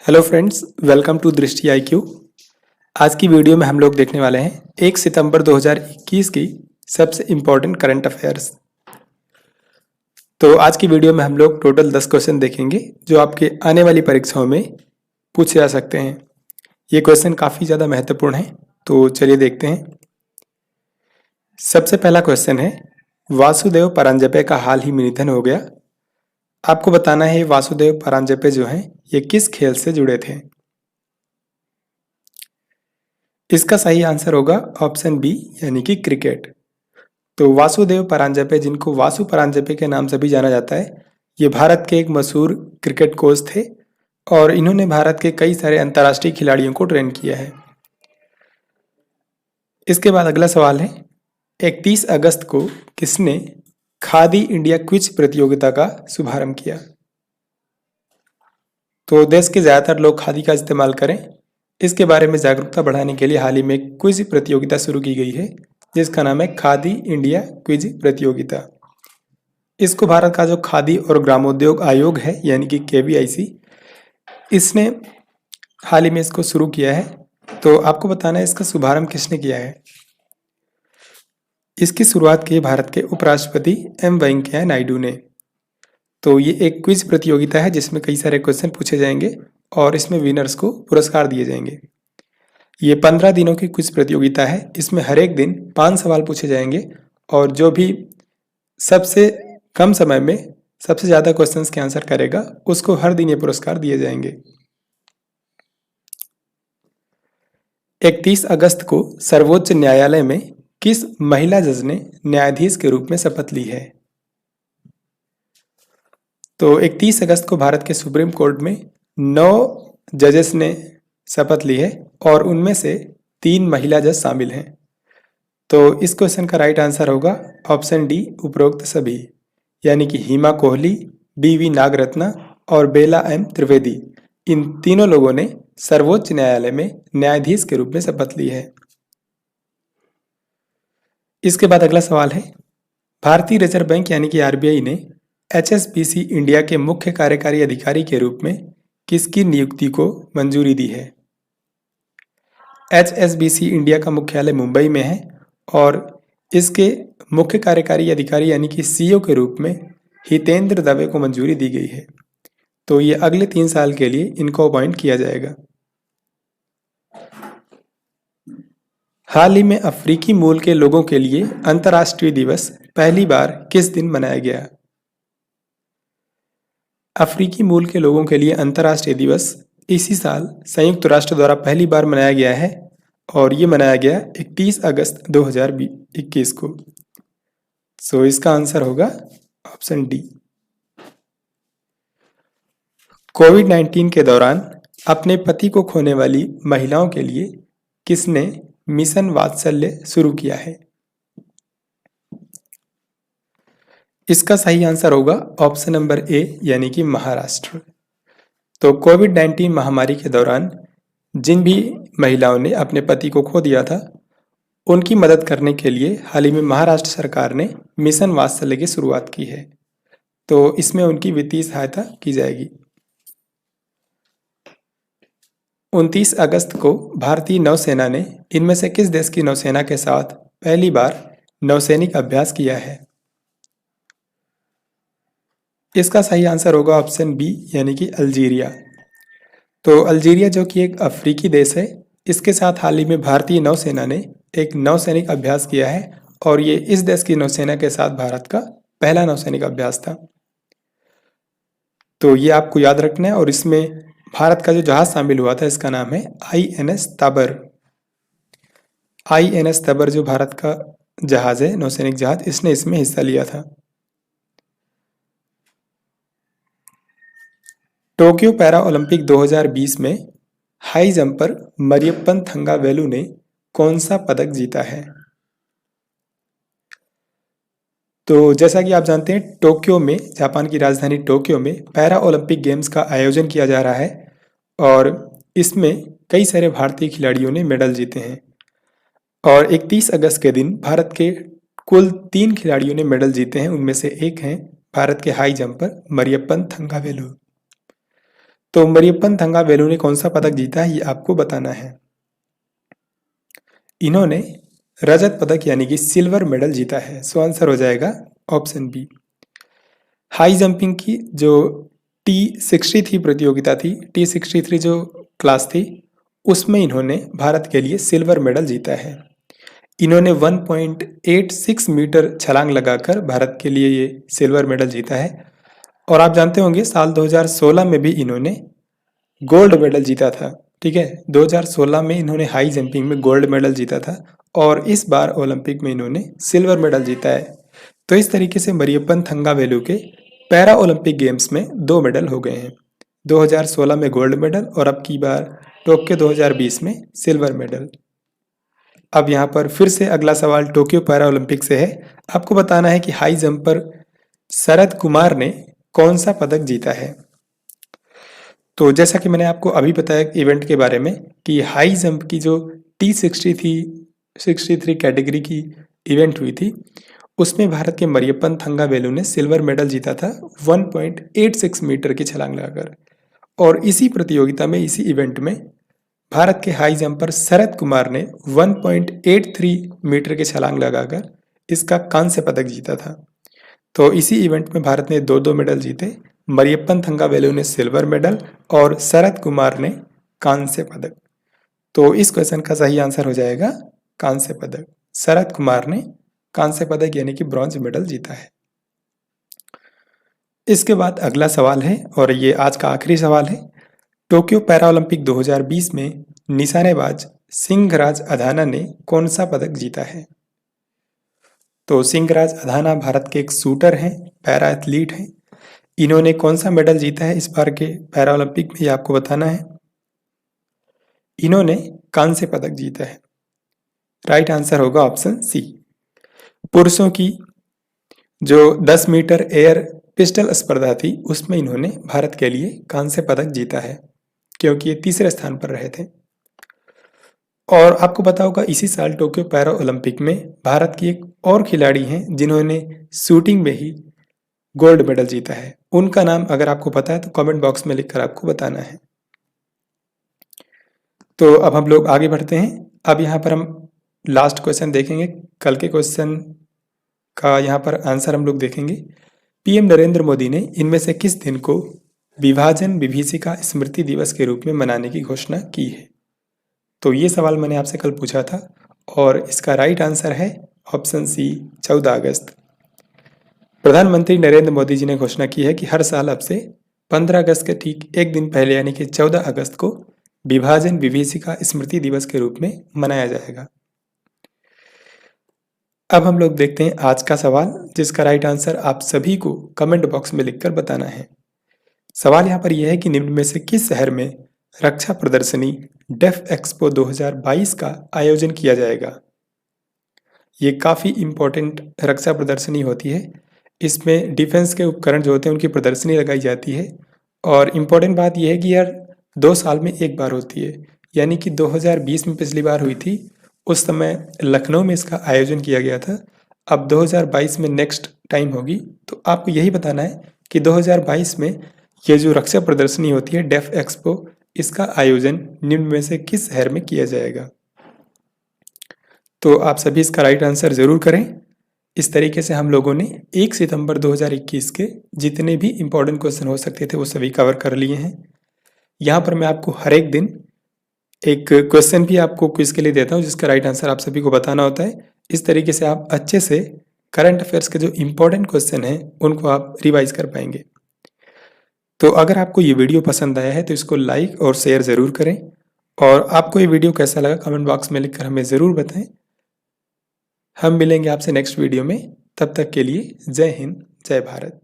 Hello friends, welcome to दृष्टि IQ। आज की वीडियो में हम लोग देखने वाले हैं 1 सितंबर 2021 की सबसे इम्पोर्टेंट करंट अफेयर्स। तो आज की वीडियो में हम लोग टोटल 10 क्वेश्चन देखेंगे जो आपके आने वाली परीक्षाओं में पूछे जा सकते हैं। ये क्वेश्चन काफ़ी ज़्यादा महत्वपूर्ण है, तो चलिए देखते हैं। सबसे पहला क्वेश्चन है, वासुदेव परांजपे का हाल ही में निधन हो गया। आपको बताना है वासुदेव परांजपे जो हैं ये किस खेल से जुड़े थे। इसका सही आंसर होगा ऑप्शन बी यानी कि क्रिकेट। तो वासुदेव परांजपे, जिनको वासु परांजपे के नाम से भी जाना जाता है, ये भारत के एक मशहूर क्रिकेट कोच थे और इन्होंने भारत के कई सारे अंतर्राष्ट्रीय खिलाड़ियों को ट्रेन किया है। इसके बाद अगला सवाल है, 31 अगस्त को किसने खादी इंडिया क्विज प्रतियोगिता का शुभारंभ किया। तो देश के ज़्यादातर लोग खादी का इस्तेमाल करें, इसके बारे में जागरूकता बढ़ाने के लिए हाल ही में क्विज प्रतियोगिता शुरू की गई है जिसका नाम है खादी इंडिया क्विज प्रतियोगिता। इसको भारत का जो खादी और ग्रामोद्योग आयोग है यानी कि KVIC, इसने हाल ही में इसको शुरू किया है। तो आपको बताना है इसका शुभारंभ किसने किया है। इसकी शुरुआत की भारत के उपराष्ट्रपति M वेंकैया नायडू ने। तो ये एक क्विज प्रतियोगिता है जिसमें कई सारे क्वेश्चन पूछे जाएंगे और इसमें विनर्स को पुरस्कार दिए जाएंगे। ये 15 दिनों की क्विज प्रतियोगिता है। इसमें हर एक दिन 5 सवाल पूछे जाएंगे और जो भी सबसे कम समय में सबसे ज़्यादा क्वेश्चंस के आंसर करेगा उसको हर दिन ये पुरस्कार दिए जाएंगे। 31 अगस्त को सर्वोच्च न्यायालय में किस महिला जज ने न्यायाधीश के रूप में शपथ ली है। तो 31 अगस्त को भारत के सुप्रीम कोर्ट में 9 जजेस ने शपथ ली है और उनमें से 3 महिला जज शामिल हैं। तो इस क्वेश्चन का राइट आंसर होगा ऑप्शन डी, उपरोक्त सभी, यानी कि हिमा कोहली, BV नागरत्ना और बेला M त्रिवेदी। इन तीनों लोगों ने सर्वोच्च न्यायालय में न्यायाधीश के रूप में शपथ ली है। इसके बाद अगला सवाल है, भारतीय रिजर्व बैंक यानी कि RBI ने HSBC इंडिया के मुख्य कार्यकारी अधिकारी के रूप में किसकी नियुक्ति को मंजूरी दी है। HSBC इंडिया का मुख्यालय मुंबई में है और इसके मुख्य कार्यकारी अधिकारी यानी कि CEO के रूप में हितेंद्र दवे को मंजूरी दी गई है। तो ये अगले 3 साल के लिए इनको अपॉइंट किया जाएगा। हाल ही में अफ्रीकी मूल के लोगों के लिए अंतर्राष्ट्रीय दिवस पहली बार किस दिन मनाया गया। अफ्रीकी मूल के लोगों के लिए अंतर्राष्ट्रीय दिवस इसी साल संयुक्त राष्ट्र द्वारा पहली बार मनाया गया है और ये मनाया गया 31 अगस्त 2021 को। सो इसका आंसर होगा ऑप्शन डी। कोविड-19 के दौरान अपने पति को खोने वाली महिलाओं के लिए किसने मिशन वात्सल्य शुरू किया है। इसका सही आंसर होगा ऑप्शन नंबर ए यानी कि महाराष्ट्र। तो कोविड-19 महामारी के दौरान जिन भी महिलाओं ने अपने पति को खो दिया था उनकी मदद करने के लिए हाल ही में महाराष्ट्र सरकार ने मिशन वात्सल्य की शुरुआत की है। तो इसमें उनकी वित्तीय सहायता की जाएगी। 29 अगस्त को भारतीय नौसेना ने इनमें से किस देश की नौसेना के साथ पहली बार नौसैनिक अभ्यास किया है। इसका सही आंसर होगा ऑप्शन बी यानी कि अल्जीरिया। तो अल्जीरिया जो कि एक अफ्रीकी देश है, इसके साथ हाल ही में भारतीय नौसेना ने एक नौसैनिक अभ्यास किया है और ये इस देश की नौसेना के साथ भारत का पहला नौसैनिक अभ्यास था। तो ये आपको याद रखना है और इसमें भारत का जो जहाज शामिल हुआ था इसका नाम है INS तबर। INS तबर जो भारत का जहाज है, नौसैनिक जहाज, इसने इसमें हिस्सा लिया था। टोक्यो पैरा ओलंपिक 2020 में हाई जंप पर मरियप्पन थंगावेलु ने कौन सा पदक जीता है। तो जैसा कि आप जानते हैं, टोक्यो में, जापान की राजधानी टोक्यो में पैरा ओलंपिक गेम्स का आयोजन किया जा रहा है और इसमें कई सारे भारतीय खिलाड़ियों ने मेडल जीते हैं। और 31 अगस्त के दिन भारत के कुल 3 खिलाड़ियों ने मेडल जीते हैं। उनमें से एक हैं भारत के हाई जंपर मरियप्पन थंगावेलु। तो मरियप्पन थंगावेलु ने कौन सा पदक जीता है ये आपको बताना है। इन्होंने रजत पदक यानी कि सिल्वर मेडल जीता है। सो आंसर हो जाएगा ऑप्शन बी। हाई जंपिंग की जो T63 प्रतियोगिता थी, T63 जो क्लास थी, उसमें इन्होंने भारत के लिए सिल्वर मेडल जीता है। इन्होंने 1.86 मीटर छलांग लगाकर भारत के लिए ये सिल्वर मेडल जीता है। और आप जानते होंगे साल 2016 में भी इन्होंने गोल्ड मेडल जीता था। ठीक है, 2016 में इन्होंने हाई जंपिंग में गोल्ड मेडल जीता था और इस बार ओलंपिक में इन्होंने सिल्वर मेडल जीता है। तो इस तरीके से मरियप्पन थंगावेलु के पैरा ओलंपिक गेम्स में 2 मेडल हो गए हैं, 2016 में गोल्ड मेडल और अब की बार टोक्यो 2020 में सिल्वर मेडल। अब यहाँ पर फिर से अगला सवाल टोक्यो पैरा ओलंपिक से है। आपको बताना है कि हाई जंप पर शरद कुमार ने कौन सा पदक जीता है। तो जैसा कि मैंने आपको अभी बताया इवेंट के बारे में कि हाई जंप की जो T63 कैटेगरी की इवेंट हुई थी, उसमें भारत के मरियप्पन थंगावेलु ने सिल्वर मेडल जीता था 1.86 मीटर की छलांग लगाकर। और इसी प्रतियोगिता में, इसी इवेंट में भारत के हाई जंपर शरद कुमार ने 1.83 मीटर की छलांग लगाकर इसका कांस्य पदक जीता था। तो इसी इवेंट में भारत ने 2-2 मेडल जीते। मरियप्पन थंगावेलु ने सिल्वर मेडल और शरद कुमार ने कांस्य पदक। तो इस क्वेश्चन का सही आंसर हो जाएगा कांस्य पदक। शरद कुमार ने कांस्य पदक यानी कि ब्रॉन्ज मेडल जीता है। इसके बाद अगला सवाल है और ये आज का आखिरी सवाल है। टोक्यो पैरालंपिक 2020 में निशानेबाज सिंहराज अधाना ने कौन सा पदक जीता है। तो सिंहराज अधाना भारत के एक शूटर हैं, पैरा एथलीट हैं। इन्होंने कौन सा मेडल जीता है इस बार के पैरालंपिक में, ये आपको बताना है। इन्होंने कांस्य पदक जीता है। राइट आंसर होगा ऑप्शन सी। पुरुषों की जो 10 मीटर एयर पिस्टल स्पर्धा थी, उसमें इन्होंने भारत के लिए कांस्य पदक जीता है क्योंकि ये तीसरे स्थान पर रहे थे। और आपको पता होगा इसी साल टोक्यो पैरा ओलंपिक में भारत की एक और खिलाड़ी हैं जिन्होंने शूटिंग में ही गोल्ड मेडल जीता है। उनका नाम अगर आपको पता है तो कमेंट बॉक्स में लिखकर आपको बताना है। तो अब हम लोग आगे बढ़ते हैं। अब यहाँ पर हम लास्ट क्वेश्चन देखेंगे। कल के क्वेश्चन का यहाँ पर आंसर हम लोग देखेंगे। पीएम नरेंद्र मोदी ने इनमें से किस दिन को विभाजन विभीषिका स्मृति दिवस के रूप में मनाने की घोषणा की है। तो ये सवाल मैंने आपसे कल पूछा था और इसका राइट आंसर है ऑप्शन सी 14 अगस्त। प्रधानमंत्री नरेंद्र मोदी जी ने घोषणा की है कि हर साल अब से 15 अगस्त के ठीक एक दिन पहले यानी कि 14 अगस्त को विभाजन विभीषिका स्मृति दिवस के रूप में मनाया जाएगा। अब हम लोग देखते हैं आज का सवाल, जिसका राइट आंसर आप सभी को कमेंट बॉक्स में लिखकर बताना है। सवाल यहाँ पर यह है कि निम्न में से किस शहर में रक्षा प्रदर्शनी डेफ एक्सपो 2022 का आयोजन किया जाएगा। ये काफ़ी इम्पोर्टेंट रक्षा प्रदर्शनी होती है। इसमें डिफेंस के उपकरण जो होते हैं उनकी प्रदर्शनी लगाई जाती है और इम्पोर्टेंट बात यह है कि यार 2 साल में एक बार होती है, यानी कि 2020 में पिछली बार हुई थी, उस समय लखनऊ में इसका आयोजन किया गया था। अब 2022 में नेक्स्ट टाइम होगी। तो आपको यही बताना है कि 2022 में ये जो रक्षा प्रदर्शनी होती है डेफ एक्सपो, इसका आयोजन निम्न में से किस शहर में किया जाएगा। तो आप सभी इसका राइट आंसर जरूर करें। इस तरीके से हम लोगों ने 1 सितंबर 2021 के जितने भी इम्पोर्टेंट क्वेश्चन हो सकते थे वो सभी कवर कर लिए हैं। यहाँ पर मैं आपको हर एक दिन एक क्वेश्चन भी आपको क्विज के लिए देता हूँ जिसका राइट आंसर आप सभी को बताना होता है। इस तरीके से आप अच्छे से करंट अफेयर्स के जो इम्पोर्टेंट क्वेश्चन हैं उनको आप रिवाइज कर पाएंगे। तो अगर आपको ये वीडियो पसंद आया है तो इसको लाइक और शेयर ज़रूर करें और आपको ये वीडियो कैसा लगा कमेंट बॉक्स में लिखकर हमें ज़रूर बताएं। हम मिलेंगे आपसे नेक्स्ट वीडियो में, तब तक के लिए जय हिंद जय भारत।